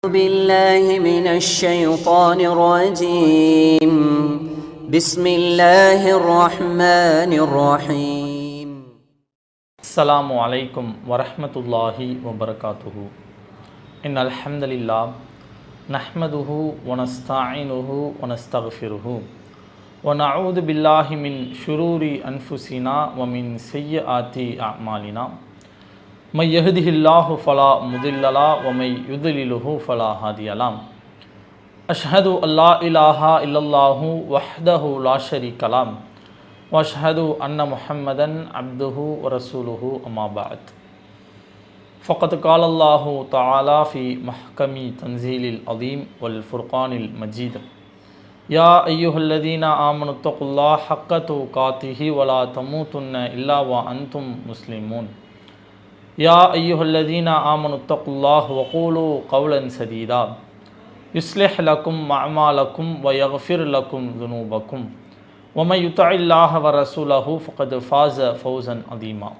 أعوذ بالله من الشيطان الرجيم بسم الله الرحمن الرحيم السلام عليكم ورحمة الله وبركاته إن الحمد لله نحمده ونستعينه ونستغفره ونعوذ بالله من شرور أنفسنا ومن سيئات أعمالنا من يهده الله فلا مضل له ومن يضلله فلا هادي له أشهد أن لا إله إلا الله وحده لا شريك له وأشهد أن محمدا عبده ورسوله أما بعد فقد قال الله تعالى في محكم تنزيل العظيم والفرقان المجيد يا أيها الذين آمنوا اتقوا الله حق تقاته ولا تموتن إلا وأنتم مسلمون يا أيها الذين آمنوا اتقوا الله وقولوا قولا سديدا يصلح لكم أعمالكم ويغفر لكم ذنوبكم ومن يطع الله ورسوله فقد فاز فوزا عظيما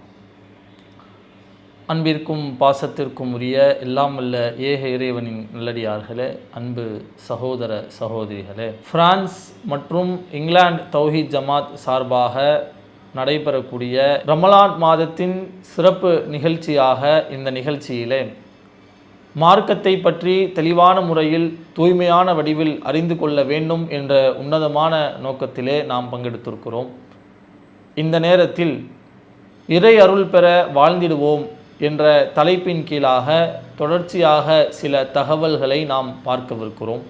அன்பிற்கும் பாசத்திற்கும் உரிய எல்லாம் வல்ல ஏக இறைவனின் நல்லடியார்களே, அன்பு சகோதர சகோதரிகளே, பிரான்ஸ் மற்றும் இங்கிலாந்து தௌஹீத் ஜமாத் சார்பாக நடைபெறக்கூடிய ரமலான் மாதத்தின் சிறப்பு நிகழ்ச்சியாக இந்த நிகழ்ச்சியிலே மார்க்கத்தை பற்றி தெளிவான முறையில் தூய்மையான வடிவில் அறிந்து கொள்ள வேண்டும் என்ற உன்னதமான நோக்கத்திலே நாம் பங்கெடுத்திருக்கிறோம். இந்த நேரத்தில் இறை அருள் பெற வாழ்ந்திடுவோம் என்ற தலைப்பின் கீழாக தொடர்ச்சியாக சில தகவல்களை நாம் பார்க்கவிருக்கிறோம்.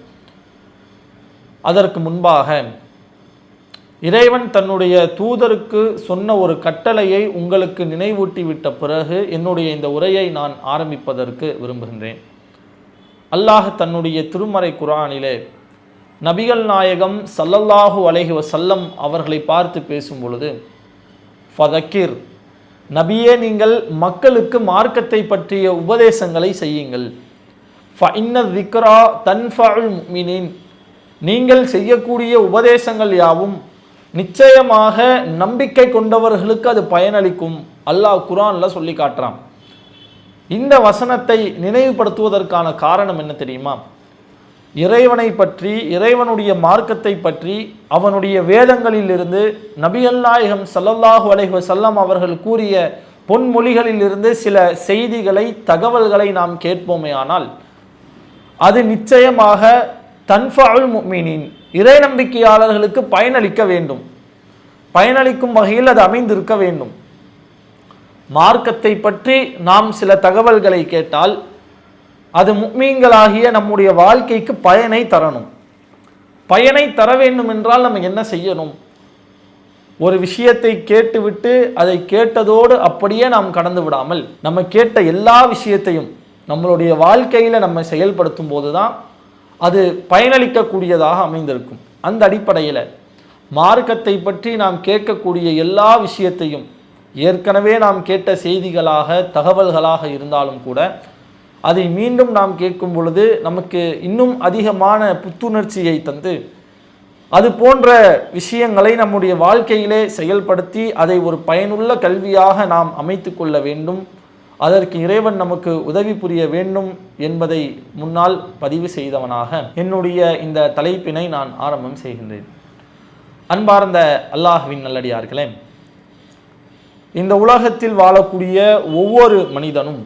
அதற்கு முன்பாக இறைவன் தன்னுடைய தூதருக்கு சொன்ன ஒரு கட்டளையை உங்களுக்கு நினைவூட்டிவிட்ட பிறகு என்னுடைய இந்த உரையை நான் ஆரம்பிப்பதற்கு விரும்புகின்றேன். அல்லாஹ் தன்னுடைய திருமறை குர்ஆனிலே நபிகள் நாயகம் ஸல்லல்லாஹு அலைஹி வஸல்லம் அவர்களை பார்த்து பேசும் பொழுது, ஃபதக்கிர், நபியே நீங்கள் மக்களுக்கு மார்க்கத்தை பற்றிய உபதேசங்களை செய்யுங்கள். ஃபஇன்ன ذிக்ரா தன்ஃபஉல் முஃமினீன், நீங்கள் செய்யக்கூடிய உபதேசங்கள் யாவும் நிச்சயமாக நம்பிக்கை கொண்டவர்களுக்கு அது பயனளிக்கும். அல்லாஹ் குர்ஆனில் சொல்லி காட்டுறான். இந்த வசனத்தை நினைவுபடுத்துவதற்கான காரணம் என்ன தெரியுமா? இறைவனை பற்றி, இறைவனுடைய மார்க்கத்தை பற்றி அவனுடைய வேதங்களிலிருந்து நபிகள் நாயகம் ஸல்லல்லாஹு அலைஹி வஸல்லம் அவர்கள் கூறிய பொன்மொழிகளிலிருந்து சில செய்திகளை, தகவல்களை நாம் கேட்போமே ஆனால் அது நிச்சயமாக தன்ஃபஉல் முஃமினீன், இறை நம்பிக்கையாளர்களுக்கு பயனளிக்க வேண்டும், பயனளிக்கும் வகையில் அது அமைந்திருக்க வேண்டும். மார்க்கத்தை பற்றி நாம் சில தகவல்களை கேட்டால் அது முஃமின்களாகிய நம்முடைய வாழ்க்கைக்கு பயனை தரணும். பயனை தர வேண்டும் என்றால் நம்ம என்ன செய்யணும்? ஒரு விஷயத்தை கேட்டுவிட்டு அதை கேட்டதோடு அப்படியே நாம் கடந்து விடாமல் நம்ம கேட்ட எல்லா விஷயத்தையும் நம்மளுடைய வாழ்க்கையில் நம்ம செயல்படுத்தும் போது தான் அது பயனளிக்கக்கூடியதாக அமைந்திருக்கும். அந்த அடிப்படையில் மார்க்கத்தை பற்றி நாம் கேட்கக்கூடிய எல்லா விஷயத்தையும் ஏற்கனவே நாம் கேட்ட செய்திகளாக, தகவல்களாக இருந்தாலும் கூட அதை மீண்டும் நாம் கேட்கும் பொழுது நமக்கு இன்னும் அதிகமான புத்துணர்ச்சியை தந்து அது போன்ற விஷயங்களை நம்முடைய வாழ்க்கையிலே செயல்படுத்தி அதை ஒரு பயனுள்ள கல்வியாக நாம் அமைத்து கொள்ள வேண்டும். அதற்கு இறைவன் நமக்கு உதவி புரிய வேண்டும் என்பதை முன்னால் பதிவு செய்தவனாக என்னுடைய இந்த தலைப்பினை நான் ஆரம்பம் செய்கின்றேன். அன்பார்ந்த அல்லாஹ்வின் நல்லடியார்களே, இந்த உலகத்தில் வாழக்கூடிய ஒவ்வொரு மனிதனும்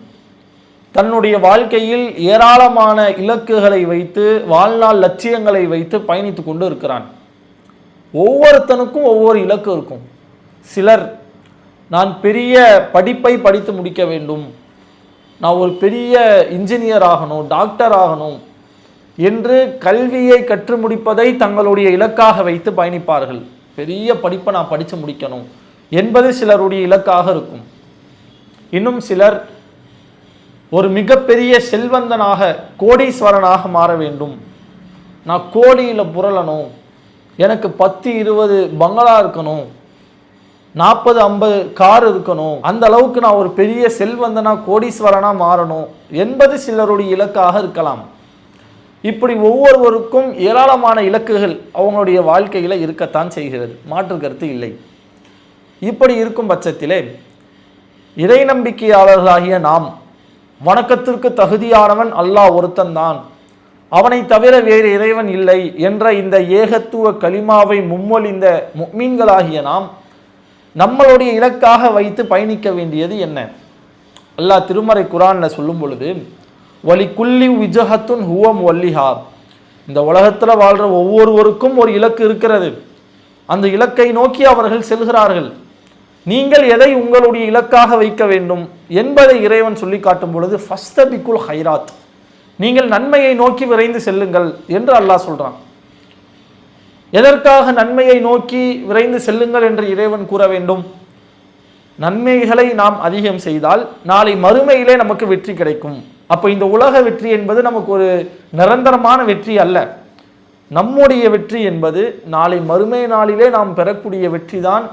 தன்னுடைய வாழ்க்கையில் ஏராளமான இலக்குகளை வைத்து, வாழ்நாள் லட்சியங்களை வைத்து பயணித்து கொண்டு இருக்கிறான். ஒவ்வொருத்தனுக்கும் ஒவ்வொரு இலக்கு இருக்கும். சிலர் நான் பெரிய படிப்பை படித்து முடிக்க வேண்டும், நான் ஒரு பெரிய இன்ஜினியர் ஆகணும், டாக்டர் ஆகணும் என்று கல்வியை கற்று முடிப்பதை தங்களுடைய இலக்காக வைத்து பயணிப்பார்கள். பெரிய படிப்பை நான் படித்து முடிக்கணும் என்பது சிலருடைய இலக்காக இருக்கும். இன்னும் சிலர் ஒரு மிகப்பெரிய செல்வந்தனாக, கோடீஸ்வரனாக மாற வேண்டும், நான் கோடியில் புரளணும், எனக்கு 10-20 பங்களா இருக்கணும், 40-50 கார் இருக்கணும், அந்த அளவுக்கு நான் ஒரு பெரிய செல்வந்தனா, கோடீஸ்வரனா மாறணும் என்பது சிலருடைய இலக்காக இருக்கலாம். இப்படி ஒவ்வொருவருக்கும் ஏராளமான இலக்குகள் அவங்களுடைய வாழ்க்கையில் இருக்கத்தான் செய்கிறது, மாற்று கருத்து இல்லை. இப்படி இருக்கும் பட்சத்திலே இறை நம்பிக்கையாளர்களாகிய நாம் வணக்கத்திற்கு தகுதியானவன் அல்லாஹ் ஒருத்தன் தான் அவனை தவிர வேறு இறைவன் இல்லை என்ற இந்த ஏகத்துவ கலிமாவை முன்மொழிந்த முஃமின்களாகிய நாம் நம்மளுடைய இலக்காக வைத்து பயணிக்க வேண்டியது என்ன? அல்லாஹ் திருமறை குர்ஆன்ல சொல்லும் பொழுது வலி குல்லி விஜஹத்துன் ஹுவ முவல்லிஹா, இந்த உலகத்தில் வாழ்கிற ஒவ்வொருவருக்கும் ஒரு இலக்கு இருக்கிறது, அந்த இலக்கை நோக்கி அவர்கள் செல்கிறார்கள். நீங்கள் எதை உங்களுடைய இலக்காக வைக்க வேண்டும் என்பதை இறைவன் சொல்லி காட்டும் பொழுது ஃபஸ்தபிகுல் ஹைராத், நீங்கள் நன்மையை நோக்கி விரைந்து செல்லுங்கள் என்று அல்லாஹ் சொல்றான். எதற்காக நன்மையை நோக்கி விரைந்து செல்லுங்கள் என்று இறைவன் கூற வேண்டும்? நன்மைகளை நாம் அதிகம் செய்தால் நாளை மறுமையிலே நமக்கு வெற்றி கிடைக்கும். அப்போ இந்த உலக வெற்றி என்பது நமக்கு ஒரு நிரந்தரமான வெற்றி அல்ல. நம்முடைய வெற்றி என்பது நாளை மறுமை நாளிலே நாம் பெறக்கூடிய வெற்றி தான்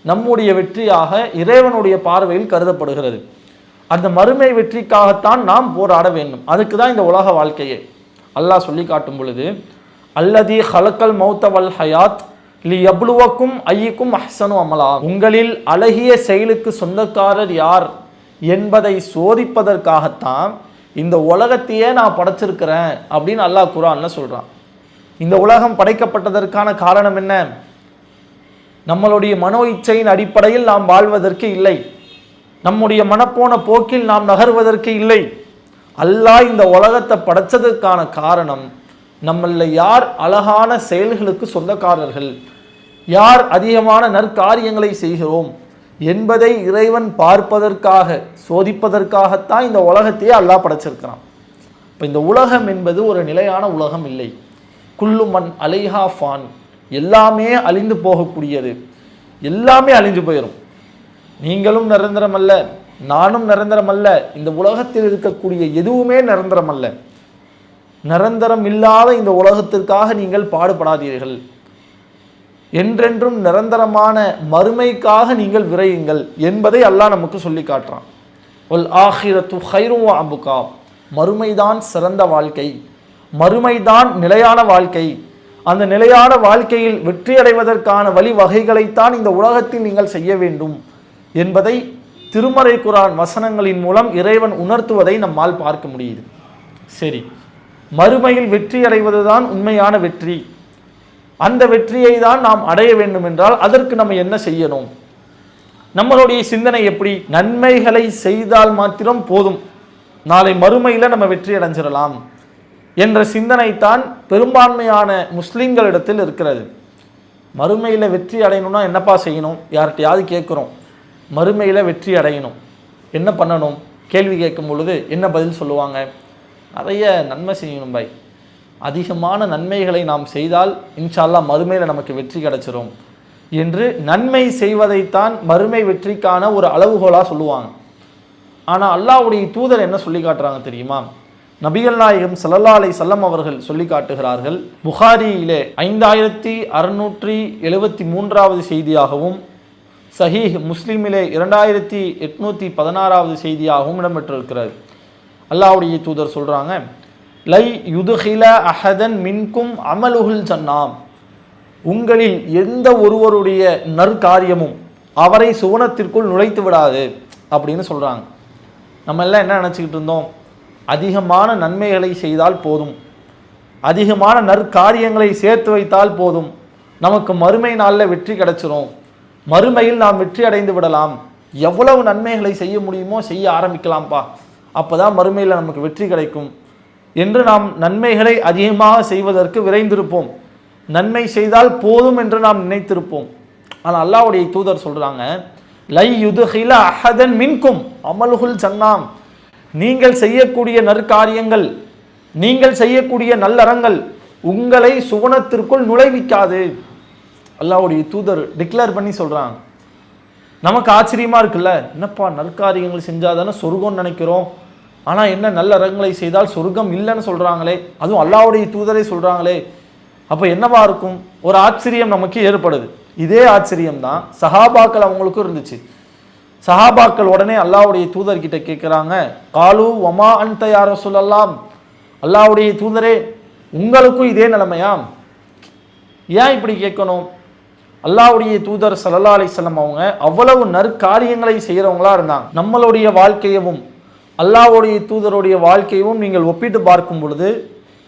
நம்முடைய வெற்றியாக இறைவனுடைய பார்வையில் கருதப்படுகிறது. அந்த மறுமை வெற்றிக்காகத்தான் நாம் போராட வேண்டும். அதுக்கு தான் இந்த உலக வாழ்க்கையே. அல்லாஹ் சொல்லி காட்டும் பொழுது அல்லதி ஹலக்கல் மௌத்த வல் ஹயாத் லி யப்லுவக்கும் ஐயுக்கும் அஹ்சனு அமலா, உங்களில் அழகிய செயலுக்கு சொந்தக்காரர் யார் என்பதை சோதிப்பதற்காகத்தான் இந்த உலகத்தையே நான் படைச்சிருக்கிறேன் அப்படின்னு அல்லாஹ் குர்ஆன்ல சொல்றான். இந்த உலகம் படைக்கப்பட்டதற்கான காரணம் என்ன? நம்மளுடைய மனோ இச்சையின் அடிப்படையில் நாம் வாழ்வதற்கு இல்லை, நம்முடைய மனப்போன போக்கில் நாம் நகர்வதற்கு இல்லை. அல்லாஹ் இந்த உலகத்தை படைச்சதற்கான காரணம் நம்மள யார் அழகான செயல்களுக்கு சொந்தக்காரர்கள், யார் அதிகமான நற்காரியங்களை செய்கிறோம் என்பதை இறைவன் பார்ப்பதற்காக, சோதிப்பதற்காகத்தான் இந்த உலகத்தையே அல்லாஹ் படைச்சிருக்கிறான். இப்போ இந்த உலகம் என்பது ஒரு நிலையான உலகம் இல்லை. குல்லு மன் அலைஹா ஃபான், எல்லாமே அழிந்து போகக்கூடியது, எல்லாமே அழிஞ்சு போயிடும். நீங்களும் நிரந்தரம் அல்ல, நானும் நிரந்தரம் அல்ல, இந்த உலகத்தில் இருக்கக்கூடிய எதுவுமே நிரந்தரம் அல்ல. நிரந்தரம் இல்லாத இந்த உலகத்திற்காக நீங்கள் பாடுபடாதீர்கள். என்றென்றும் நிரந்தரமான மறுமைக்காக நீங்கள் விரையுங்கள் என்பதை அல்லாஹ் நமக்கு சொல்லி காட்டுறான். ஒல் ஆஹிரத்து ஹைரும் அபுகா, மறுமைதான் சிறந்த வாழ்க்கை, மறுமைதான் நிலையான வாழ்க்கை. அந்த நிலையான வாழ்க்கையில் வெற்றி அடைவதற்கான வழிவகைகளைத்தான் இந்த உலகத்தில் நீங்கள் செய்ய வேண்டும் என்பதை திருமறை குர்ஆன் வசனங்களின் மூலம் இறைவன் உணர்த்துவதை நம்மால் பார்க்க முடியுது. சரி, மறுமையில் வெற்றி அடைவதுதான் உண்மையான வெற்றி. அந்த வெற்றியை தான் நாம் அடைய வேண்டும் என்றால் அதற்கு நம்ம என்ன செய்யணும்? நம்மளுடைய சிந்தனை எப்படி? நன்மைகளை செய்தால் மாத்திரம் போதும், நாளை மறுமையில் நம்ம வெற்றி அடைஞ்சிடலாம் என்ற சிந்தனைத்தான் பெரும்பான்மையான முஸ்லிம்களிடத்தில் இருக்கிறது. மறுமையில் வெற்றி அடையணும்னா என்னப்பா செய்யணும்? யார்கிட்டையாவது கேட்குறோம், மறுமையில் வெற்றி அடையணும் என்ன பண்ணணும் கேள்வி கேட்கும் பொழுது என்ன பதில் சொல்லுவாங்க? நிறைய நன்மை செய்யணும் பாய், அதிகமான நன்மைகளை நாம் செய்தால் இன்ஷா அல்லாஹ் மறுமையில் நமக்கு வெற்றி கிடைச்சிரும் என்று நன்மை செய்வதைத்தான் மறுமை வெற்றிக்கான ஒரு அளவுகோலாக சொல்லுவாங்க. ஆனால் அல்லாஹ்வுடைய தூதர் என்ன சொல்லி காட்டுறாங்க தெரியுமா? நபிகள் நாயகம் ஸல்லல்லாஹு அலைஹி வஸல்லம் அவர்கள் சொல்லி காட்டுகிறார்கள். புகாரியிலே 5673வது செய்தியாகவும் சஹீஹ் முஸ்லிமிலே 2816வது செய்தியாகவும் இடம்பெற்றிருக்கிறது. அல்லாஹ்வுடைய தூதர் சொல்றாங்க, லை யுதுஹில அஹதன் மின்கும் அமலுஹுல் ஜன்னாம், உங்களில் எந்த ஒருவருடைய நற்காரியமும் அவரை சுவனத்திற்குள் நுழைத்து விடாது அப்படின்னு சொல்றாங்க. நம்ம எல்லாம் என்ன நினச்சிக்கிட்டு இருந்தோம்? அதிகமான நன்மைகளை செய்தால் போதும், அதிகமான நற்காரியங்களை சேர்த்து வைத்தால் போதும், நமக்கு மறுமை நாளில் வெற்றி கிடைச்சிரும், மறுமையில் நாம் வெற்றி அடைந்து விடலாம், எவ்வளவு நன்மைகளை செய்ய முடியுமோ செய்ய ஆரம்பிக்கலாம்ப்பா, அப்போதான் மறுமையில் நமக்கு வெற்றி கிடைக்கும் என்று நாம் நன்மைகளை அதிகமாக செய்வதற்கு விரைந்திருப்போம். நன்மை செய்தால் போதும் என்று நாம் நினைத்திருப்போம். ஆனால் அல்லாஹ்வுடைய தூதர் சொல்றாங்க, லை யுதுஹில அஹதன் மின்கும் அமலுஹுல் ஜன்னாம், நீங்கள் செய்யக்கூடிய நற்காரியங்கள், நீங்கள் செய்யக்கூடிய நல்லறங்கள் உங்களை சுவனத்திற்குள் நுழைவிக்காது. அல்லாஹ்வுடைய தூதர் டிக்ளேர் பண்ணி சொல்றாங்க. நமக்கு ஆச்சரியமா இருக்குல்ல, என்னப்பா நற்காரியங்கள் செஞ்சாதானே சொர்க்கம்னு நினைக்கிறோம், ஆனால் என்ன நல்லறங்களை செய்தால் சொர்க்கம் இல்லைன்னு சொல்றாங்களே, அதுவும் அல்லாஹ்வுடைய தூதரை சொல்றாங்களே, அப்போ என்னவா இருக்கும்? ஒரு ஆச்சரியம் நமக்கு ஏற்படுது. இதே ஆச்சரியம் தான் சஹாபாக்கள் அவங்களுக்கும் இருந்துச்சு. சஹாபாக்கள் உடனே அல்லாஹ்வுடைய தூதர்கிட்ட கேட்குறாங்க, காலு வமா அன்த யா ரசூலல்லாஹ், அல்லாஹ்வுடைய தூதரே உங்களுக்கும் இதே நிலைமையாம்? ஏன் இப்படி கேட்கணும்? அல்லாஹ்வுடைய தூதர் ஸல்லல்லாஹு அலைஹி வஸல்லம் அவங்க அவ்வளவு நற்காரியங்களை செய்கிறவங்களா இருந்தாங்க. நம்மளுடைய வாழ்க்கையவும் அல்லாஹ்வுடைய தூதருடைய வாழ்க்கையும் நீங்கள் ஒப்பிட்டு பார்க்கும் பொழுது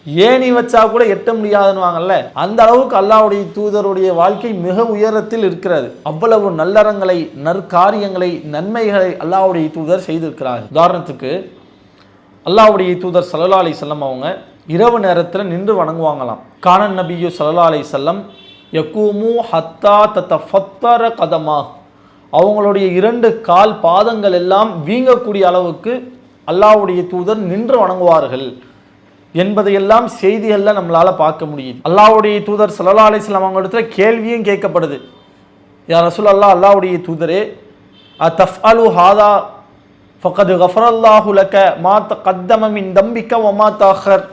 ஏணி வச்சா கூட எட்ட முடியாதுன்னுவாங்கல்ல, அந்த அளவுக்கு அல்லாஹ்வுடைய தூதருடைய வாழ்க்கை மிக உயரத்தில் இருக்கிறது. அவ்வளவு நல்லறங்களை, நற்காரியங்களை, நன்மைகளை அல்லாஹ்வுடைய தூதர் செய்திருக்கிறார்கள். உதாரணத்துக்கு அல்லாஹ்வுடைய தூதர் ஸல்லல்லாஹு அலைஹி வஸல்லம் அவங்க இரவு நேரத்தில் நின்று வணங்குவாங்களாம். கானன் நபியு ஸல்லல்லாஹு அலைஹி வஸல்லம் யகூமு ஹத்தா ததஃபத்தர கதமா, அவங்களுடைய 2 கால் பாதங்கள் எல்லாம் வீங்கக்கூடிய அளவுக்கு அல்லாஹ்வுடைய தூதர் நின்று வணங்குவார்கள் என்பதையெல்லாம் செய்திகளில் நம்மளால பார்க்க முடியுது. அல்லாஹ்வுடைய தூதர் ஸல்லல்லாஹு அலைஹி வஸல்லம் அவங்க இடத்துல கேள்வியும் கேட்கப்படுது. யா ரசூலல்லாஹ், அல்லாஹ்வுடைய தூதரே, அதஃஅலு ஹாதா ஃபகத் கஃபரல்லாஹு லக மா தகத்தம மின் தம்பிக வ மா தஅஹர்,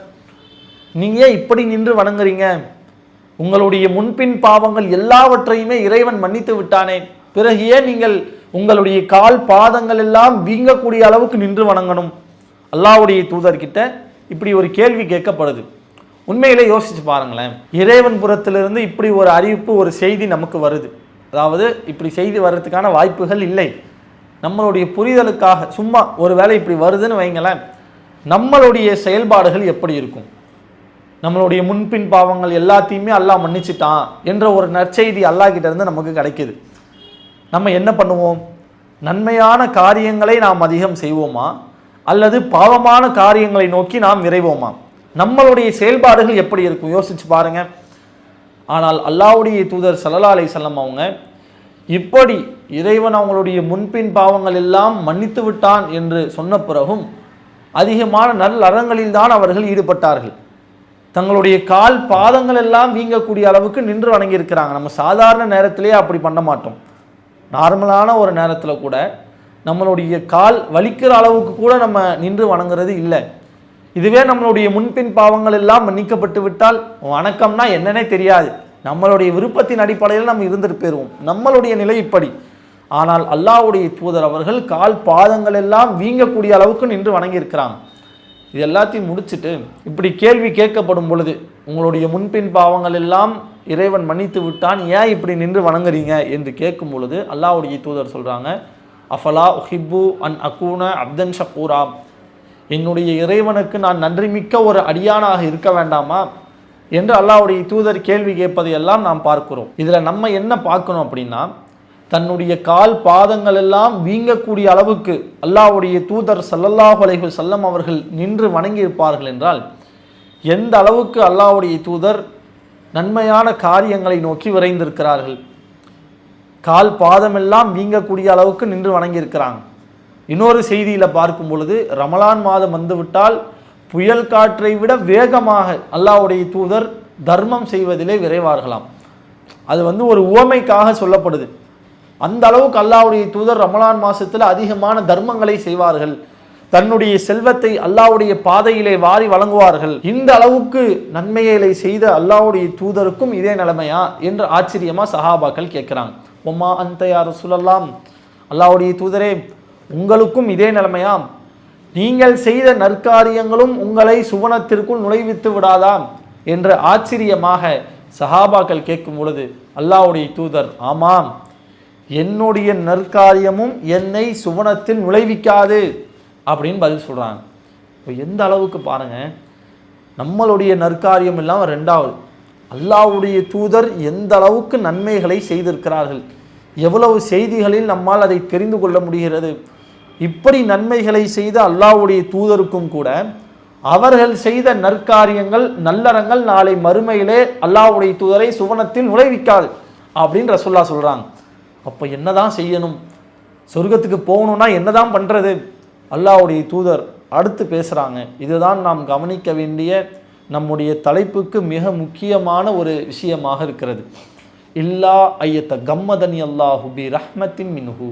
நீங்க இப்படி நின்று வணங்குறீங்க, உங்களுடைய முன்பின் பாவங்கள் எல்லாவற்றையுமே இறைவன் மன்னித்து விட்டானே, பிறகு ஏன் நீங்கள் உங்களுடைய கால் பாதங்கள் எல்லாம் வீங்கக்கூடிய அளவுக்கு நின்று வணங்கணும்? அல்லாஹ்வுடைய தூதர்கிட்ட இப்படி ஒரு கேள்வி கேட்கப்படுது. உண்மையிலே யோசிச்சு பாருங்களேன், இறைவன் புறத்திலிருந்து இப்படி ஒரு அறிவிப்பு, ஒரு செய்தி நமக்கு வருது. அதாவது இப்படி செய்தி வர்றதுக்கான வாய்ப்புகள் இல்லை. நம்மளுடைய புரிதலுக்காக சும்மா ஒரு வேளை இப்படி வருதுன்னு வைங்களேன், நம்மளுடைய செயல்பாடுகள் எப்படி இருக்கும்? நம்மளுடைய முன்பின் பாவங்கள் எல்லாத்தையுமே அல்லாஹ் மன்னிச்சிட்டான் என்ற ஒரு நற்செய்தி அல்லாஹ் கிட்ட இருந்து நமக்கு கிடைக்குது. நம்ம என்ன பண்ணுவோம்? நன்மையான காரியங்களை நாம் அதிகம் செய்வோமா, அல்லது பாவமான காரியங்களை நோக்கி நாம் விரைவோமா? நம்மளுடைய செயல்பாடுகள் எப்படி இருக்கும் யோசிச்சு பாருங்க. ஆனால் அல்லாஹ்வுடைய தூதர் ஸல்லல்லாஹு அலைஹி வஸல்லம் அவங்க இப்படி இறைவன் அவங்களுடைய முன்பின் பாவங்கள் எல்லாம் மன்னித்து விட்டான் என்று சொன்ன பிறகும் அதிகமான நல்லறங்களில் தான் அவர்கள் ஈடுபட்டார்கள். தங்களுடைய கால் பாதங்கள் எல்லாம் வீங்கக்கூடிய அளவுக்கு நின்று வணங்கி இருக்கிறாங்க. நம்ம சாதாரண நேரத்திலேயே அப்படி பண்ண மாட்டோம். நார்மலான ஒரு நேரத்தில் கூட நம்மளுடைய கால் வலிக்கிற அளவுக்கு கூட நம்ம நின்று வணங்குறது இல்லை. இதுவே நம்மளுடைய முன்பின் பாவங்கள் எல்லாம் மன்னிக்கப்பட்டு விட்டால் வணக்கம்னா என்னன்னே தெரியாது, நம்மளுடைய விருப்பத்தின் அடிப்படையில் நம்ம இருந்துட்டு போயிடுவோம். நம்மளுடைய நிலை இப்படி. ஆனால் அல்லாஹ்வுடைய தூதர் அவர்கள் கால் பாதங்கள் எல்லாம் வீங்கக்கூடிய அளவுக்கு நின்று வணங்கி இருக்கிறாங்க. இது எல்லாத்தையும் முடிச்சுட்டு இப்படி கேள்வி கேட்கப்படும் பொழுது, உங்களுடைய முன்பின் பாவங்கள் எல்லாம் இறைவன் மன்னித்து விட்டான், ஏன் இப்படி நின்று வணங்குறீங்க என்று கேட்கும் பொழுது அல்லாஹ்வுடைய தூதர் சொல்றாங்க, அஃபலா உஹிப்பு அன் அகூன அப்தன் ஷக்கூரா, என்னுடைய இறைவனுக்கு நான் நன்றிமிக்க ஒரு அடியானாக இருக்க வேண்டாமா என்று அல்லாஹ்வுடைய தூதர் கேள்வி கேட்பதை எல்லாம் நாம் பார்க்கிறோம். இதில் நம்ம என்ன பார்க்கணும் அப்படின்னா, தன்னுடைய கால் பாதங்கள் எல்லாம் வீங்கக்கூடிய அளவுக்கு அல்லாஹ்வுடைய தூதர் ஸல்லல்லாஹு அலைஹி வஸல்லம் அவர்கள் நின்று வணங்கி இருப்பார்கள் என்றால், எந்த அளவுக்கு அல்லாஹ்வுடைய தூதர் நன்மையான காரியங்களை நோக்கி விரைந்திருக்கிறார்கள். கால் பாதமெல்லாம் வீங்கக்கூடிய அளவுக்கு நின்று வணங்கியிருக்கிறாங்க. இன்னொரு செய்தியில் பார்க்கும் பொழுது, ரமலான் மாதம் வந்துவிட்டால் புயல் காற்றை விட வேகமாக அல்லாஹ்வுடைய தூதர் தர்மம் செய்வதிலே விரைவார்களாம். அது ஒரு உவமைக்காக சொல்லப்படுது. அந்த அளவுக்கு அல்லாஹ்வுடைய தூதர் ரமலான் மாசத்தில் அதிகமான தர்மங்களை செய்வார்கள். தன்னுடைய செல்வத்தை அல்லாஹ்வுடைய பாதையிலே வாரி வழங்குவார்கள். இந்த அளவுக்கு நன்மைகளை செய்த அல்லாஹ்வுடைய தூதருக்கும் இதே நிலைமையா என்று ஆச்சரியமா சஹாபாக்கள் கேட்கிறாங்க. ஒமா அந்த யா ரசூலல்லாஹ், அல்லாஹ்வுடைய தூதரே, உங்களுக்கும் இதே நிலைமையாம்? நீங்கள் செய்த நற்காரியங்களும் உங்களை சுவனத்திற்குள் நுழைவித்து விடாதா என்று ஆச்சரியமாக சஹாபாக்கள் கேட்கும் பொழுது அல்லாஹ்வுடைய தூதர், ஆமாம், என்னுடைய நற்காரியமும் என்னை சுவனத்தில் நுழைவிக்காது அப்படின்னு பதில் சொல்றாங்க. இப்போ எந்த அளவுக்கு பாருங்க, நம்மளுடைய நற்காரியம் இல்லாமல் ரெண்டாவது அல்லாஹ்வுடைய தூதர் எந்த அளவுக்கு நன்மைகளை செய்திருக்கிறார்கள், எவ்வளவு செய்திகளில் நம்மால் அதை தெரிந்து கொள்ள முடிகிறது. இப்படி நன்மைகளை செய்த அல்லாஹ்வுடைய தூதருக்கும் கூட அவர்கள் செய்த நற்காரியங்கள், நல்லறங்கள் நாளை மறுமையிலே அல்லாஹ்வுடைய தூதரை சுவனத்தில் நுழைவிக்காது அப்படின்னு ரசூலுல்லாஹ் சொல்றாங்க. அப்போ என்னதான் செய்யணும்? சொர்க்கத்துக்கு போகணும்னா என்னதான் பண்றது? அல்லாஹ்வுடைய தூதர் அடுத்து பேசுறாங்க. இதுதான் நாம் கவனிக்க வேண்டிய நம்முடைய தலைப்புக்கு மிக முக்கியமான ஒரு விஷயமாக இருக்கிறது. இல்லா ஐயத்த கம்மதனி அல்லாஹு பி ரஹ்மத்தின் மின்ஹு,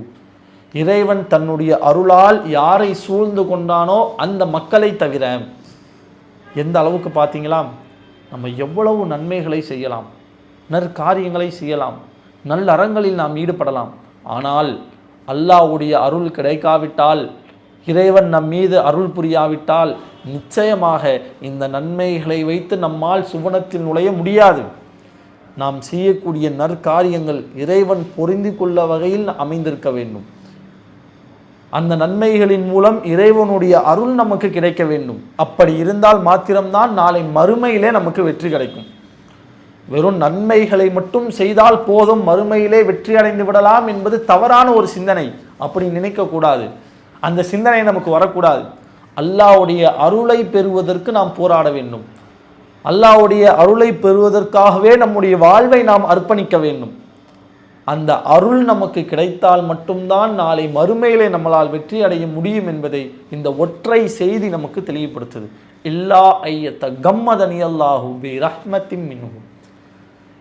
இறைவன் தன்னுடைய அருளால் யாரை சூழ்ந்து கொண்டானோ அந்த மக்களை தவிர. எந்த அளவுக்கு பார்த்தீங்களா? நம்ம எவ்வளவு நன்மைகளை செய்யலாம், நற்காரியங்களை செய்யலாம், நல்லறங்களில் நாம் ஈடுபடலாம். ஆனால் அல்லாஹ்வுடைய அருள் கிடைக்காவிட்டால், இறைவன் நம் மீது அருள் புரியாவிட்டால் நிச்சயமாக இந்த நன்மைகளை வைத்து நம்மால் சுவனத்தில் நுழைய முடியாது. நாம் செய்யக்கூடிய நற்காரியங்கள் இறைவன் பொருந்தி கொள்ள வகையில் அமைந்திருக்க வேண்டும். அந்த நன்மைகளின் மூலம் இறைவனுடைய அருள் நமக்கு கிடைக்க வேண்டும். அப்படி இருந்தால் மாத்திரம்தான் நாளை மறுமையிலே நமக்கு வெற்றி கிடைக்கும். வெறும் நன்மைகளை மட்டும் செய்தால் போதும், மறுமையிலே வெற்றி அடைந்து விடலாம் என்பது தவறான ஒரு சிந்தனை. அப்படி நினைக்கக்கூடாது, அந்த சிந்தனை நமக்கு வரக்கூடாது. அல்லாஹ்வுடைய அருளை பெறுவதற்கு நாம் போராட வேண்டும். அல்லாஹ்வுடைய அருளை பெறுவதற்காகவே நம்முடைய வாழ்வை நாம் அர்ப்பணிக்க வேண்டும். அந்த அருள் நமக்கு கிடைத்தால் மட்டும்தான் நாளை மறுமையிலே நம்மளால் வெற்றி அடைய முடியும் என்பதை இந்த ஒற்றை செய்தி நமக்கு தெளிவுபடுத்துது. இல்லா ஐயத்த கம்மதனி அல்லாஹு பி ரஹ்மத்தின் மின்ஹு.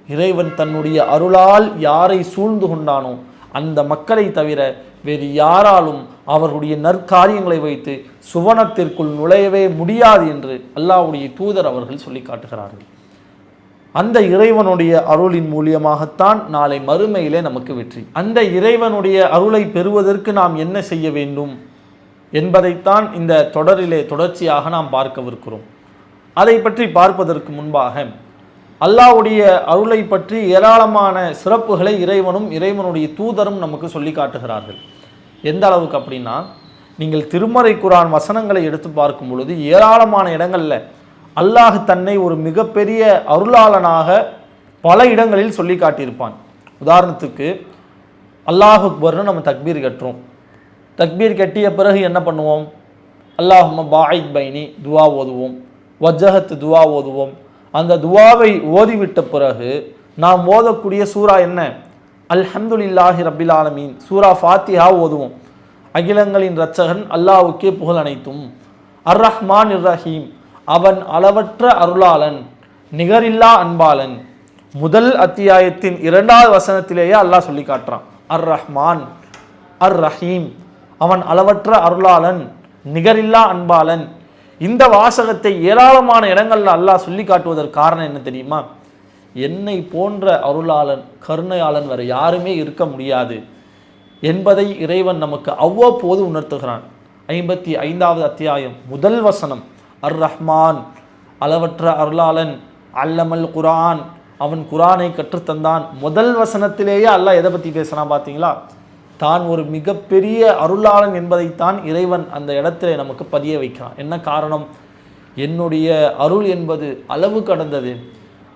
இறைவன் தன்னுடைய அருளால் யாரை சூழ்ந்து கொண்டானோ அந்த மக்களை தவிர வேறு யாராலும் அவர்களுடைய நற்காரியங்களை வைத்து சுவனத்திற்குள் நுழையவே முடியாது என்று அல்லாஹ்வுடைய தூதர் அவர்கள் சொல்லி காட்டுகிறார்கள். அந்த இறைவனுடைய அருளின் மூலியமாகத்தான் நாளை மறுமையிலே நமக்கு வெற்றி. அந்த இறைவனுடைய அருளை பெறுவதற்கு நாம் என்ன செய்ய வேண்டும் என்பதைத்தான் இந்த தொடரிலே தொடர்ச்சியாக நாம் பார்க்கவிருக்கிறோம். அதை பற்றி பார்ப்பதற்கு முன்பாக அல்லாஹ்வுடைய அருளை பற்றி ஏராளமான சிறப்புகளை இறைவனும் இறைவனுடைய தூதரும் நமக்கு சொல்லி காட்டுகிறார்கள். எந்த அளவுக்கு அப்படின்னா, நீங்கள் திருமறை குர்ஆன் வசனங்களை எடுத்து பார்க்கும் பொழுது ஏராளமான இடங்கள்ல அல்லாஹ் தன்னை ஒரு மிகப்பெரிய அருளாளனாக பல இடங்களில் சொல்லி காட்டியிருப்பான். உதாரணத்துக்கு அல்லாஹ் அக்பர்னு நம்ம தக்பீர் கட்டுறோம். தக்பீர் கட்டிய பிறகு என்ன பண்ணுவோம்? அல்லாஹும்ம பாயித் பைனி துவா ஓதுவோம், வஜ்ஜஹத் துவா ஓதுவோம். அந்த துவாவை ஓதிவிட்ட பிறகு நாம் ஓதக்கூடிய சூரா என்ன? அல்ஹம்துலில்லாஹி ரப்பில் ஆலமீன், சூரா ஃபாத்திஹா ஓதுவோம். அகிலங்களின் இரட்சகன் அல்லாஹ்வுக்கே புகழ் அனைத்தும், அர் ரஹ்மான் இர் ரஹீம், அவன் அளவற்ற அருளாளன், நிகரில்லா அன்பாளன். முதல் அத்தியாயத்தின் 2வது வசனத்திலேயே அல்லாஹ் சொல்லி காட்டுறான், அர் ரஹ்மான் அர் ரஹீம், அவன் அளவற்ற அருளாளன், நிகரில்லா அன்பாளன். இந்த வாசகத்தை ஏராளமான இடங்கள்ல அல்லாஹ் சொல்லி காட்டுவதற்கு காரணம் என்ன தெரியுமா? என்னை போன்ற அருளாளன், கருணையாளன் வேற யாருமே இருக்க முடியாது என்பதை இறைவன் நமக்கு அவ்வப்போது உணர்த்துகிறான். 55வது அத்தியாயம் முதல் வசனம், அர் ரஹ்மான் அளவற்ற அருளாளன், அல்லமல் குர்ஆன், அவன் குர்ஆனை கற்றுத்தந்தான். முதல் வசனத்திலேயே அல்லாஹ் எதை பற்றி பேசுகிறான் பார்த்தீங்களா? தான் ஒரு மிகப்பெரிய அருளாளன் என்பதைத்தான் இறைவன் அந்த இடத்திலே நமக்கு பதிய வைக்கிறான். என்ன காரணம்? என்னுடைய அருள் என்பது அளவு கடந்தது,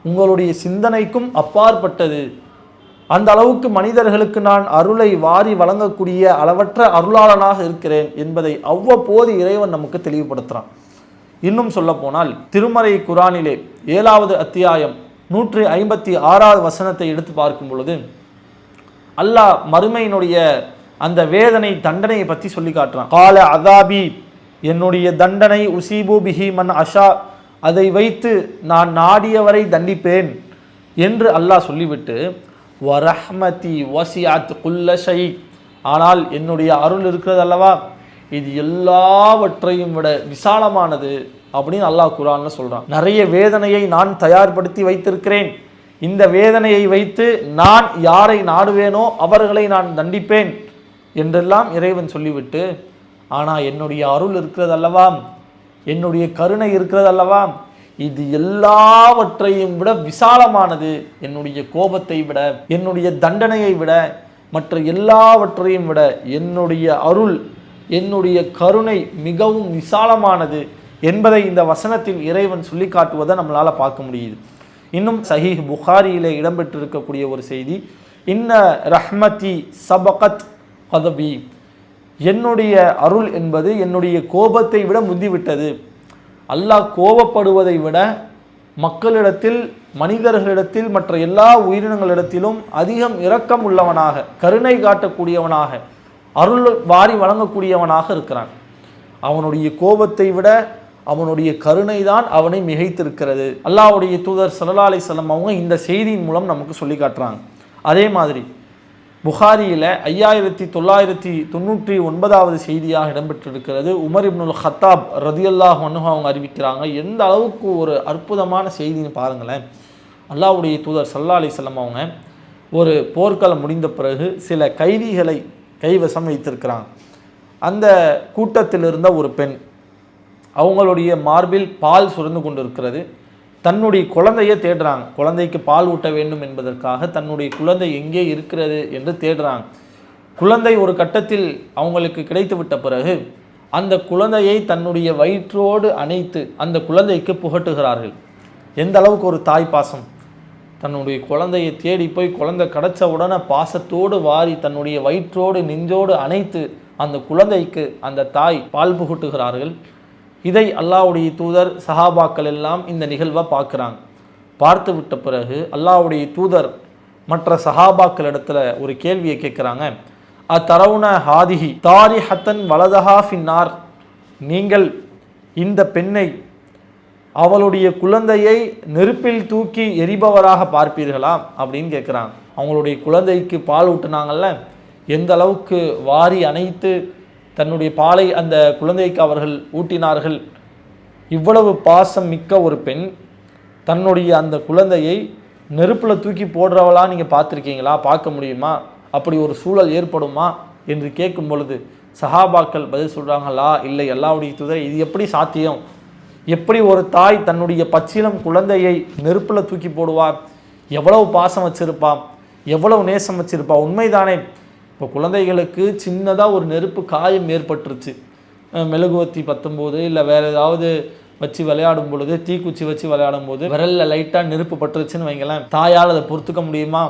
உங்களுடைய சிந்தனைக்கும் அப்பாற்பட்டது. அந்த அளவுக்கு மனிதர்களுக்கு நான் அருளை வாரி வழங்கக்கூடிய அளவற்ற அருளாளனாக இருக்கிறேன் என்பதை அவ்வப்போது இறைவன் நமக்கு தெளிவுபடுத்துகிறான். இன்னும் சொல்ல போனால் திருமறை குர்ஆனிலே 7வது அத்தியாயம் 156வது வசனத்தை எடுத்து பார்க்கும் பொழுது அல்லாஹ் மறுமையினுடைய அந்த வேதனை தண்டனையை பற்றி சொல்லி காட்டுறான். கால அதாபி, என்னுடைய தண்டனை, உசீபு பிஹி மன் அஷா, அதை வைத்து நான் நாடியவரை தண்டிப்பேன் என்று அல்லாஹ் சொல்லிவிட்டு, வரஹ்மதி வசிஅத் குல்ல ஷை, ஆனால் என்னுடைய அருள் இருக்கிறது அல்லவா, இது எல்லாவற்றையும் விட விசாலமானது அப்படின்னு அல்லாஹ் குர்ஆன்ல சொல்றான். நிறைய வேதனையை நான் தயார்படுத்தி வைத்திருக்கிறேன், இந்த வேதனையை வைத்து நான் யாரை நாடுவேனோ அவர்களை நான் தண்டிப்பேன் என்றெல்லாம் இறைவன் சொல்லிவிட்டு, ஆனால் என்னுடைய அருள் இருக்கிறது அல்லவா, என்னுடைய கருணை இருக்கிறது அல்லவா, இது எல்லாவற்றையும் விட விசாலமானது, என்னுடைய கோபத்தை விட, என்னுடைய தண்டனையை விட, மற்ற எல்லாவற்றையும் விட என்னுடைய அருள், என்னுடைய கருணை மிகவும் விசாலமானது என்பதை இந்த வசனத்தில் இறைவன் சொல்லி காட்டுவதை நம்மளால் பார்க்க முடியுது. இன்னும் சஹீஹ் புகாரியிலே இடம்பெற்றிருக்கக்கூடிய ஒரு செய்தி, இன்ன ரஹ்மதி சபகத் கதபி, என்னுடைய அருள் என்பது என்னுடைய கோபத்தை விட முந்திவிட்டது. அல்லாஹ் கோபப்படுவதை விட மக்களிடத்தில், மனிதர்களிடத்தில், மற்ற எல்லா உயிரினங்களிடத்திலும் அதிகம் இரக்கம் உள்ளவனாக, கருணை காட்டக்கூடியவனாக, அருள் வாரி வழங்கக்கூடியவனாக இருக்கிறான். அவனுடைய கோபத்தை விட அவனுடைய கருணை தான் அவனை மிகைத்திருக்கிறது. அல்லாஹ்வுடைய தூதர் ஸல்லல்லாஹு அலைஹி வஸல்லம் அவங்க இந்த செய்தியின் மூலம் நமக்கு சொல்லி காட்டுறாங்க. அதே மாதிரி புகாரியில் 5999வது செய்தியாக இடம்பெற்றிருக்கிறது. உமர் இப்னுல் ஹத்தாப் ரதியல்லாஹு அன்ஹு அவங்க அறிவிக்கிறாங்க. எந்த அளவுக்கு ஒரு அற்புதமான செய்தின்னு பாருங்களேன். அல்லாஹ்வுடைய தூதர் ஸல்லல்லாஹு அலைஹி வஸல்லம் அவங்க ஒரு போர்க்களம் முடிந்த பிறகு சில கைதிகளை கைவசம் வைத்திருக்கிறாங்க. அந்த கூட்டத்தில் இருந்த ஒரு பெண், அவங்களுடைய மார்பில் பால் சுரந்து கொண்டு இருக்கிறது. தன்னுடைய குழந்தையை தேடுறாங்க. குழந்தைக்கு பால் ஊட்ட வேண்டும் என்பதற்காக தன்னுடைய குழந்தை எங்கே இருக்கிறது என்று தேடுறாங்க. குழந்தை ஒரு கட்டத்தில் அவங்களுக்கு கிடைத்து விட்ட பிறகு அந்த குழந்தையை தன்னுடைய வயிற்றோடு அணைத்து அந்த குழந்தைக்கு புகட்டுகிறார்கள். எந்த அளவுக்கு ஒரு தாய் பாசம்! தன்னுடைய குழந்தையை தேடி போய் குழந்தை கிடைச்ச உடனே பாசத்தோடு வாரி தன்னுடைய வயிற்றோடு நெஞ்சோடு அணைத்து அந்த குழந்தைக்கு அந்த தாய் பால் புகட்டுகிறார்கள். இதை அல்லாஹ்வுடைய தூதர் சஹாபாக்கள் எல்லாம் இந்த நிகழ்வை பார்க்குறாங்க. பார்த்து விட்ட பிறகு அல்லாஹ்வுடைய தூதர் மற்ற சஹாபாக்கள் இடத்துல ஒரு கேள்வியை கேட்குறாங்க. அத்தரவுன ஹாதிஹி தாரிஹத்தன் வலதஹா ஃபின்னார், நீங்கள் இந்த பெண்ணை அவளுடைய குழந்தையை நெருப்பில் தூக்கி எரிபவராக பார்ப்பீர்களா அப்படின்னு கேட்குறாங்க. அவங்களுடைய குழந்தைக்கு பால் ஊட்டினாங்கல்ல, எந்த அளவுக்கு வாரி அணைத்து தன்னுடைய பாலை அந்த குழந்தைக்கு அவர்கள் ஊட்டினார்கள். இவ்வளவு பாசம் மிக்க ஒரு பெண் தன்னுடைய அந்த குழந்தையை நெருப்பில் தூக்கி போடுறவளா நீங்கள் பார்த்துருக்கீங்களா? பார்க்க முடியுமா? அப்படி ஒரு சூழல் ஏற்படுமா என்று கேட்கும் பொழுது சஹாபாக்கள் பதில் சொல்கிறாங்களா, இல்லை அல்லாஹ்வுடைய தூதரே, இது எப்படி சாத்தியம்? எப்படி ஒரு தாய் தன்னுடைய பச்சிலம் குழந்தையை நெருப்பில் தூக்கி போடுவார்? எவ்வளவு பாசம் வச்சிருப்பா, எவ்வளவு நேசம் வச்சிருப்பா. உண்மைதானே? இப்போ குழந்தைகளுக்கு சின்னதாக ஒரு நெருப்பு காயம் ஏற்பட்டுருச்சு, மெழுகுவத்தி 19 இல்லை வேறு ஏதாவது வச்சு விளையாடும் பொழுது, தீக்குச்சி வச்சு விளையாடும் போது விரலில் லைட்டாக நெருப்பு பட்டுருச்சுன்னு வைங்களேன், தாயால் அதை பொறுத்துக்க முடியுமா?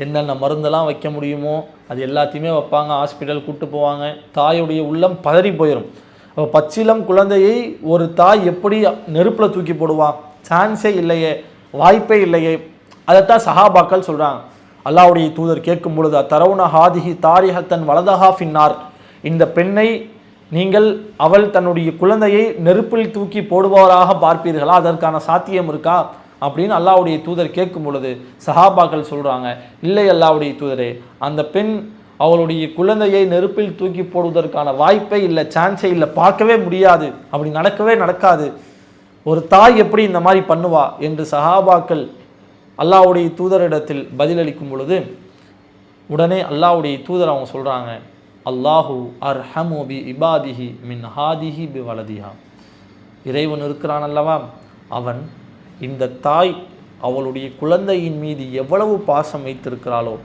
என்னென்ன மருந்தெல்லாம் வைக்க முடியுமோ அது எல்லாத்தையுமே வைப்பாங்க, ஹாஸ்பிட்டல் கூப்பிட்டு போவாங்க. தாயுடைய உள்ளம் பதறி போயிடும். அப்போ பச்சிலம் குழந்தையை ஒரு தாய் எப்படி நெருப்பில் தூக்கி போடுவான்? சான்ஸே இல்லையே, வாய்ப்பே இல்லையே. அதைத்தான் சஹாபாக்கள் சொல்கிறாங்க. அல்லாஹ்வுடைய தூதர் கேட்கும் பொழுது தரவுன ஹாதிஹி தாரிஹத்தன் வலதஹா ஃபின்னார், இந்த பெண்ணை நீங்கள் அவள் தன்னுடைய குழந்தையை நெருப்பில் தூக்கி போடுபவராக பார்ப்பீர்களா? அதற்கான சாத்தியம் இருக்கா அப்படின்னு அல்லாஹ்வுடைய தூதர் கேட்கும் பொழுது சஹாபாக்கள் சொல்கிறாங்க, இல்லை அல்லாஹ்வுடைய தூதரே, அந்த பெண் அவளுடைய குழந்தையை நெருப்பில் தூக்கி போடுவதற்கான வாய்ப்பே இல்லை, சான்ஸே இல்லை, பார்க்கவே முடியாது, அப்படி நடக்கவே நடக்காது. ஒரு தாய் எப்படி இந்த மாதிரி பண்ணுவா என்று சஹாபாக்கள் அல்லாஹ்வுடைய தூதரிடத்தில் பதிலளிக்கும் பொழுது உடனே அல்லாஹ்வுடைய தூதர் அவங்க சொல்கிறாங்க, அல்லாஹு அர்ஹமு பி இபாதிஹி மின் ஹாதிஹி பி வலதிஹா. இறைவன் இருக்கிறான் அல்லவா, அவன் இந்த தாய் அவளுடைய குழந்தையின் மீது எவ்வளவு பாசம் வைத்திருக்கிறாளோ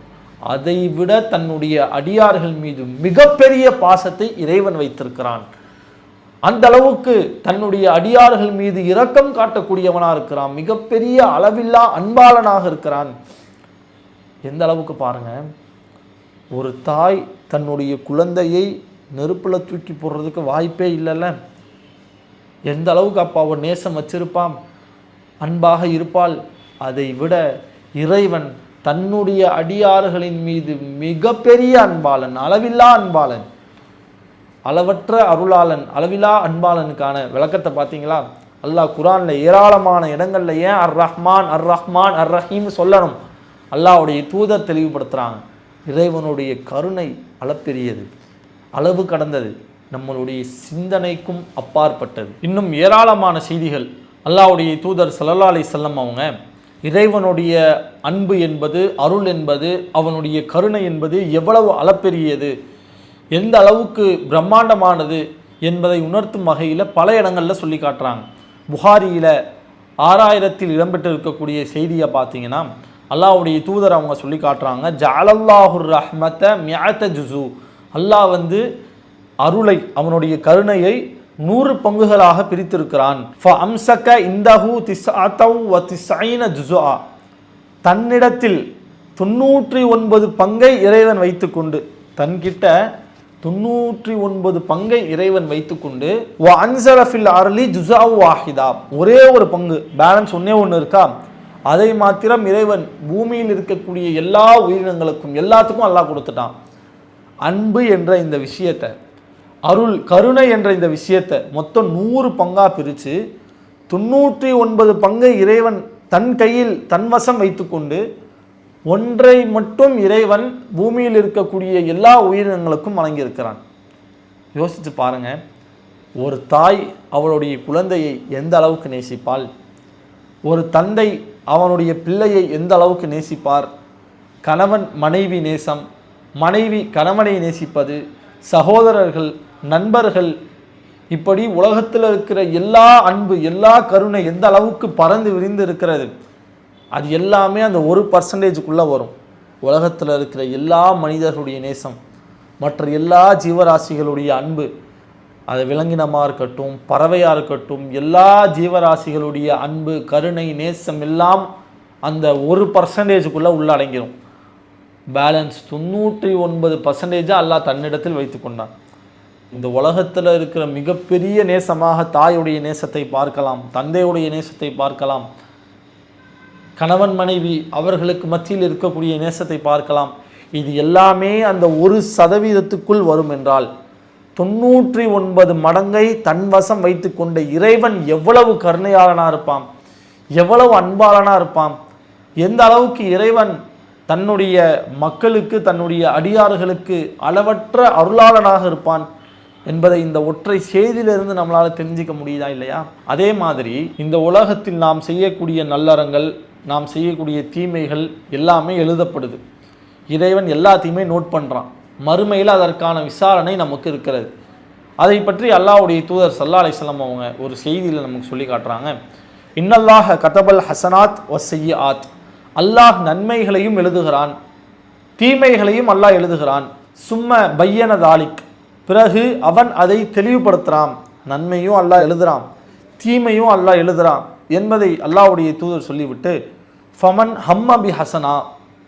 அதை விட தன்னுடைய அடியார்கள் மீது மிகப்பெரிய பாசத்தை இறைவன் வைத்திருக்கிறான். அந்த அளவுக்கு தன்னுடைய அடியார்கள் மீது இரக்கம் காட்டக்கூடியவனாக இருக்கிறான், மிகப்பெரிய அளவில்லா அன்பாளனாக இருக்கிறான். எந்த அளவுக்கு பாருங்க, ஒரு தாய் தன்னுடைய குழந்தையை நெருப்பில் தூக்கி போடுறதுக்கு வாய்ப்பே இல்லைல்ல. எந்த அளவுக்கு அப்போ அவன் நேசம் வச்சிருப்பான், அன்பாக இருப்பாள். அதை விட இறைவன் தன்னுடைய அடியார்களின் மீது மிகப்பெரிய அன்பாளன், அளவில்லா அன்பாளன், அளவற்ற அருளாளன், அளவிலா அன்பாளனுக்கான விளக்கத்தை பார்த்தீங்களா? அல்லாஹ் குர்ஆன்ல ஏராளமான இடங்கள்ல ஏன் அர் ரஹ்மான் அர் ரஹ்மான் அர் ரஹீம் சொல்லணும், அல்லாஹ்வுடைய தூதர் தெளிவுபடுத்துகிறாங்க. இறைவனுடைய கருணை அளப்பெரியது, அளவு கடந்தது, நம்மளுடைய சிந்தனைக்கும் அப்பாற்பட்டது. இன்னும் ஏராளமான செய்திகள் அல்லாஹ்வுடைய தூதர் ஸல்லல்லாஹு அலைஹி வஸல்லம் அவங்க இறைவனுடைய அன்பு என்பது, அருள் என்பது, அவனுடைய கருணை என்பது எவ்வளவு அளப்பெரியது, எந்த அளவுக்கு பிரம்மாண்டமானது என்பதை உணர்த்தும் வகையில் பல இடங்களில் சொல்லி காட்டுறாங்க. புகாரியில் 6000 இடம்பெற்று இருக்கக்கூடிய செய்தியை பார்த்தீங்கன்னா அல்லாஹ்வுடைய தூதர் அவங்க சொல்லி காட்டுறாங்க, ஜஅலல்லாஹுர் ரஹ்மத மிஅத ஜுஸு, அல்லாஹ் அருளை, அவனுடைய கருணையை 100 பங்குகளாக பிரித்திருக்கிறான். ஃபஅம்ஸக இந்தஹு 99 ஜுஸா, தன்னிடத்தில் 99 பங்கை இறைவன் வைத்துக்கொண்டு, தன்கிட்ட 99 பங்கை இறைவன் வைத்துக்கொண்டு வ அன்ஸல ஃபில் அர்லி ஜுஸா வாஹிதா, ஒரே ஒரு பங்கு, பேலன்ஸ் ஒன்று இருக்கா, அதை மாத்திரம் இறைவன் பூமியில் இருக்கக்கூடிய எல்லா உயிரினங்களுக்கும் எல்லாத்துக்கும் அல்லாஹ் கொடுத்துட்டான். அன்பு என்ற இந்த விஷயத்தை, அருள் கருணை என்ற இந்த விஷயத்தை மொத்தம் 100 பங்காக பிரித்து 99 பங்கை இறைவன் தன் கையில் தன்வசம் வைத்துக்கொண்டு ஒன்றை மட்டும் இறைவன் பூமியில் இருக்கக்கூடிய எல்லா உயிரினங்களுக்கும் வழங்கியிருக்கிறான். யோசித்து பாருங்க, ஒரு தாய் அவளுடைய குழந்தையை எந்த அளவுக்கு நேசிப்பாள், ஒரு தந்தை அவனுடைய பிள்ளையை எந்த அளவுக்கு நேசிப்பார், கணவன் மனைவி நேசம், மனைவி கணவனை நேசிப்பது, சகோதரர்கள், நண்பர்கள், இப்படி உலகத்தில் இருக்கிற எல்லா அன்பு, எல்லா கருணை எந்த அளவுக்கு பறந்து விரிந்து இருக்கிறது, அது எல்லாமே அந்த 1% வரும். உலகத்தில் இருக்கிற எல்லா மனிதர்களுடைய நேசம், மற்ற எல்லா ஜீவராசிகளுடைய அன்பு, அது விலங்கினமாக இருக்கட்டும், பறவையாக இருக்கட்டும், எல்லா ஜீவராசிகளுடைய அன்பு, கருணை, நேசம் எல்லாம் அந்த 1% உள்ளடங்கிடும். பேலன்ஸ் 99% அல்லாஹ் தன்னிடத்தில் வைத்து கொண்டான். இந்த உலகத்தில் இருக்கிற மிகப்பெரிய நேசமாக தாயுடைய நேசத்தை பார்க்கலாம், தந்தையுடைய நேசத்தை பார்க்கலாம், கணவன் மனைவி அவர்களுக்கு மத்தியில் இருக்கக்கூடிய நேசத்தை பார்க்கலாம். இது எல்லாமே அந்த 1% வரும் என்றால் 99 மடங்கை தன்வசம் வைத்து கொண்ட இறைவன் எவ்வளவு கருணையாளனாக இருப்பான், எவ்வளவு அன்பாளனாக இருப்பான், எந்த அளவுக்கு இறைவன் தன்னுடைய மக்களுக்கு, தன்னுடைய அடியார்களுக்கு அளவற்ற அருளாளனாக இருப்பான் என்பதை இந்த ஒற்றை செய்தியிலிருந்து நம்மளால் தெரிஞ்சிக்க முடியுதா இல்லையா? அதே மாதிரி இந்த உலகத்தில் நாம் செய்யக்கூடிய நல்லறங்கள், நாம் செய்யக்கூடிய தீமைகள் எல்லாமே எழுதப்படுது. இறைவன் எல்லாத்தையுமே நோட் பண்ணுறான். மறுமையில் அதற்கான விசாரணை நமக்கு இருக்கிறது. அதை பற்றி அல்லாஹ்வுடைய தூதர் ஸல்லல்லாஹு அலைஹி வஸல்லம் அவங்க ஒரு செய்தியில் நமக்கு சொல்லி காட்டுறாங்க. இன்னல்லாஹ கதபல் ஹசனாத் வஸ்ஸய்யிஆத், அல்லாஹ் நன்மைகளையும் எழுதுகிறான், தீமைகளையும் அல்லாஹ் எழுதுகிறான். சும்ம பையன தாலிக், பிறகு அவன் அதை தெளிவுபடுத்துகிறான். நன்மையும் அல்லாஹ் எழுதுறான், தீமையும் அல்லாஹ் எழுதுறான் என்பதை அல்லாஹ்வுடைய தூதர் சொல்லிவிட்டு, ஃபமன் ஹம்ம பி ஹசனா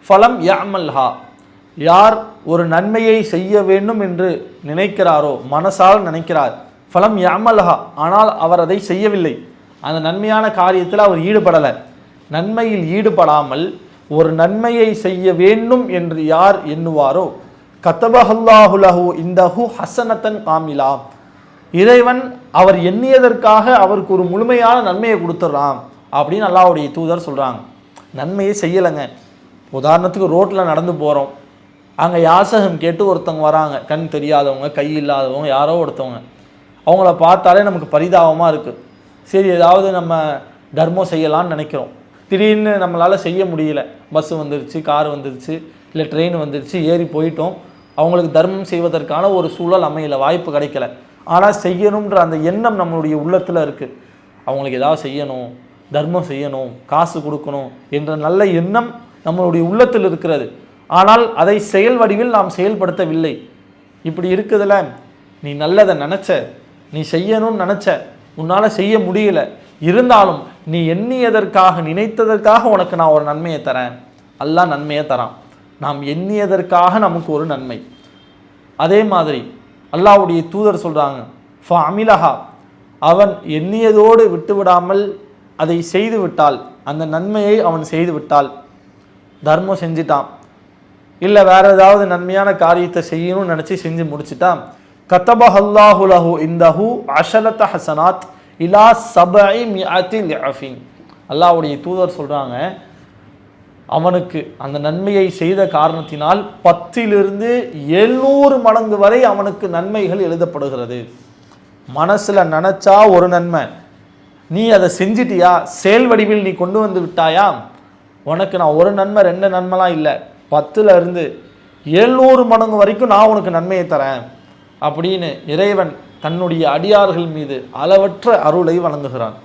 ஃபலம் யஅமல்ஹா, யார் ஒரு நன்மையை செய்ய வேண்டும் என்று நினைக்கிறாரோ, மனசால் நினைக்கிறார், ஃபலம் யஅமல்ஹா, ஆனால் அவர் அதை செய்யவில்லை, அந்த நன்மையான காரியத்தில் அவர் ஈடுபடலை. நன்மையில் ஈடுபடாமல் ஒரு நன்மையை செய்ய வேண்டும் என்று யார் எண்ணுவாரோ, கதபஹல்லாஹு லஹு இந்தஹு ஹஸனத்தன் காமிலா, இறைவன் அவர் எண்ணியதற்காக அவருக்கு ஒரு முழுமையான நன்மையை கொடுத்துட்றான் அப்படின்னு அல்லாஹ்வுடைய தூதர் சொல்கிறாங்க. நன்மையை செய்யலைங்க. உதாரணத்துக்கு ரோட்டில் நடந்து போகிறோம், அங்கே யாசகம் கேட்டு ஒருத்தவங்க வராங்க, கண் தெரியாதவங்க, கை இல்லாதவங்க, யாரோ ஒருத்தவங்க. அவங்கள பார்த்தாலே நமக்கு பரிதாபமாக இருக்குது. சரி, ஏதாவது நம்ம தர்மம் செய்யலான்னு நினைக்கிறோம், திடீர்னு நம்மளால் செய்ய முடியல. பஸ்ஸு வந்துருச்சு, கார் வந்துருச்சு, இல்லை ட்ரெயின் வந்துருச்சு, ஏறி போயிட்டோம். அவங்களுக்கு தர்மம் செய்வதற்கான ஒரு சூழல் அமையல, வாய்ப்பு கிடைக்கல. ஆனால் செய்யணுன்ற அந்த எண்ணம் நம்மளுடைய உள்ளத்தில் இருக்குது. அவங்களுக்கு ஏதாவது செய்யணும், தர்மம் செய்யணும், காசு கொடுக்கணும் என்ற நல்ல எண்ணம் நம்மளுடைய உள்ளத்தில் இருக்கிறது. ஆனால் அதை செயல் வடிவில் நாம் செயல்படுத்தவில்லை. இப்படி இருக்குதுல, நீ நல்லதை நினச்ச, நீ செய்யணும்னு நினச்ச, உன்னால் செய்ய முடியல, இருந்தாலும் நீ எண்ணியதற்காக, நினைத்ததற்காக உனக்கு நான் ஒரு நன்மையை தரேன். அல்லாஹ் நன்மையை தரான். நாம் எண்ணியதற்காக நமக்கு ஒரு நன்மை. அதே மாதிரி அல்லாஹ்வுடைய தூதர் சொல்கிறாங்க, ஃபஅமிலஹா, அவன் எண்ணியதோடு விட்டுவிடாமல் அதை செய்து விட்டால், அந்த நன்மையை அவன் செய்து விட்டால், தர்மம் செஞ்சிட்டான், இல்லை வேற ஏதாவது நன்மையான காரியத்தை செய்யணும்னு நினச்சி செஞ்சு முடிச்சுட்டான், கதபஹல்லாஹு லஹு இந்தஹு அஷரத ஹசனாத் இலா சபஇ மிஅத்தி லிஅஃபின், அல்லாஹ்வுடைய தூதர் சொல்கிறாங்க, அவனுக்கு அந்த நன்மையை செய்த காரணத்தினால் 10 700 மடங்கு வரை அவனுக்கு நன்மைகள் எழுதப்படுகிறது. மனசில் நினச்சா ஒரு நன்மை, நீ அதை செஞ்சிட்டியா, செயல் வடிவில் நீ கொண்டு வந்து விட்டாயா, உனக்கு நான் ஒரு நன்மை 2 நன்மைலாம் இல்லை, 10 700 மடங்கு வரைக்கும் நான் உனக்கு நன்மையை தரேன் அப்படின்னு இறைவன் தன்னுடைய அடியார்கள் மீது அளவற்ற அருளை வழங்குகிறான்.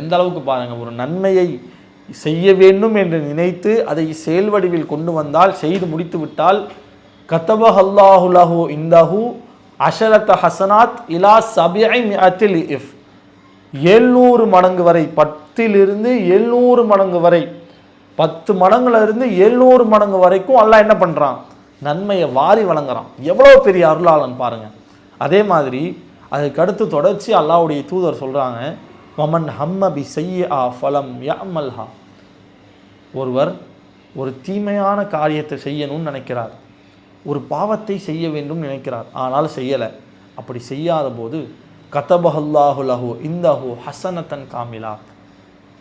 எந்த அளவுக்கு பாருங்கள், ஒரு நன்மையை செய்ய வேண்டும் என்று நினைத்து அதை செயல் வடிவில் கொண்டு வந்தால், செய்து முடித்து விட்டால், கதபஹல்லாஹு லஹு இந்தஹு அஷரத ஹசனாத் இலா சபிஇ மிஅத்தி லிஇஃப், 700 மடங்கு வரை, 10 700 மடங்கு வரை, 10 மடங்குல இருந்து 700 மடங்கு வரைக்கும் அல்லாஹ் என்ன பண்ணுறான், நன்மையை வாரி வழங்குறான். எவ்வளோ பெரிய அருளாளன் பாருங்க. அதே மாதிரி அதுக்கு அடுத்து தொடர்ச்சி அல்லாஹ்வுடைய தூதர் சொல்கிறாங்க, வமன் ஹம்ம பி ஸய்யிஆ ஃபலம் யஅமல்ஹா, ஒருவர் ஒரு தீமையான காரியத்தை செய்யணும்னு நினைக்கிறார், ஒரு பாவத்தை செய்ய வேண்டும் நினைக்கிறார், ஆனால் செய்யலை. அப்படி செய்யாத போது கதபஹல்லாஹு லஹு இந்தஹு ஹஸனத்தன் காமிலா,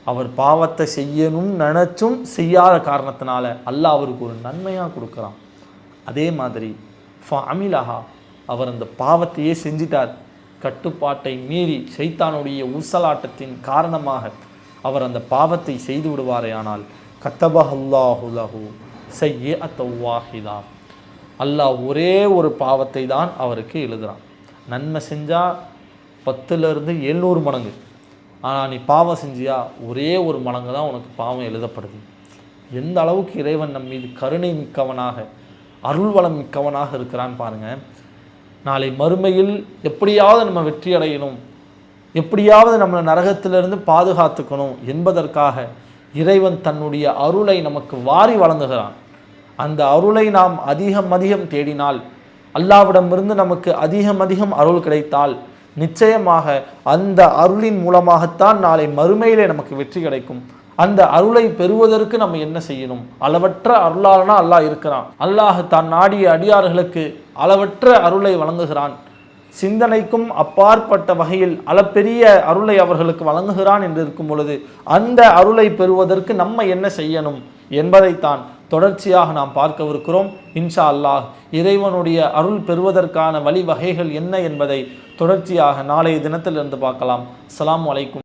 அவர் பாவத்தை செய்யணும் நினச்சும் செய்யாத காரணத்தினால அல்லாஹ் அவருக்கு ஒரு நன்மையாக கொடுக்குறான். அதே மாதிரி ஃபஅமிலஹா, அவர் அந்த பாவத்தையே செஞ்சிட்டார், கட்டுப்பாட்டை மீறி ஷைத்தானுடைய ஊசலாட்டத்தின் காரணமாக அவர் அந்த பாவத்தை செய்து விடுவாரே, ஆனால் கதபஹல்லாஹு லஹு ஸய்யிஅத்தன் வாஹிதா, அல்லாஹ் ஒரே ஒரு பாவத்தை தான் அவருக்கு எழுதுகிறான். நன்மை செஞ்சால் 10 700 மடங்கு, ஆனால் நீ பாவம் செஞ்சியா ஒரே ஒரு மடங்கு தான் உனக்கு பாவம் எழுதப்படுது. எந்த அளவுக்கு இறைவன் நம் மீது கருணை மிக்கவனாக, அருள் வளம் மிக்கவனாக இருக்கிறான் பாருங்க. நாளை மறுமையில் எப்படியாவது நம்ம வெற்றி அடையணும், எப்படியாவது நம்மளை நரகத்திலிருந்து பாதுகாத்துக்கணும் என்பதற்காக இறைவன் தன்னுடைய அருளை நமக்கு வாரி வழங்குகிறான். அந்த அருளை நாம் அதிகம் அதிகம் தேடினால், அல்லாஹ்விடமிருந்து நமக்கு அதிகம் அதிகம் அருள் கிடைத்தால், நிச்சயமாக அந்த அருளின் மூலமாகத்தான் நாளை மறுமையிலே நமக்கு வெற்றி கிடைக்கும். அந்த அருளை பெறுவதற்கு நம்ம என்ன செய்யணும்? அளவற்ற அருளாளனா அல்லாஹ் இருக்கிறான். அல்லாஹ் தான் நாடிய அடியார்களுக்கு அளவற்ற அருளை வழங்குகிறான். சிந்தனைக்கும் அப்பாற்பட்ட வகையில் அளப்பெரிய அருளை அவர்களுக்கு வழங்குகிறான் என்று இருக்கும் பொழுது, அந்த அருளை பெறுவதற்கு நம்ம என்ன செய்யணும் என்பதைத்தான் தொடர்ச்சியாக நாம் பார்க்கவிருக்கிறோம். இன்ஷா அல்லாஹ் இறைவனுடைய அருள் பெறுவதற்கான வழிவகைகள் என்ன என்பதை தொடர்ச்சியாக நாளைய தினத்திலிருந்து பார்க்கலாம். அஸ்ஸலாமு அலைக்கும்.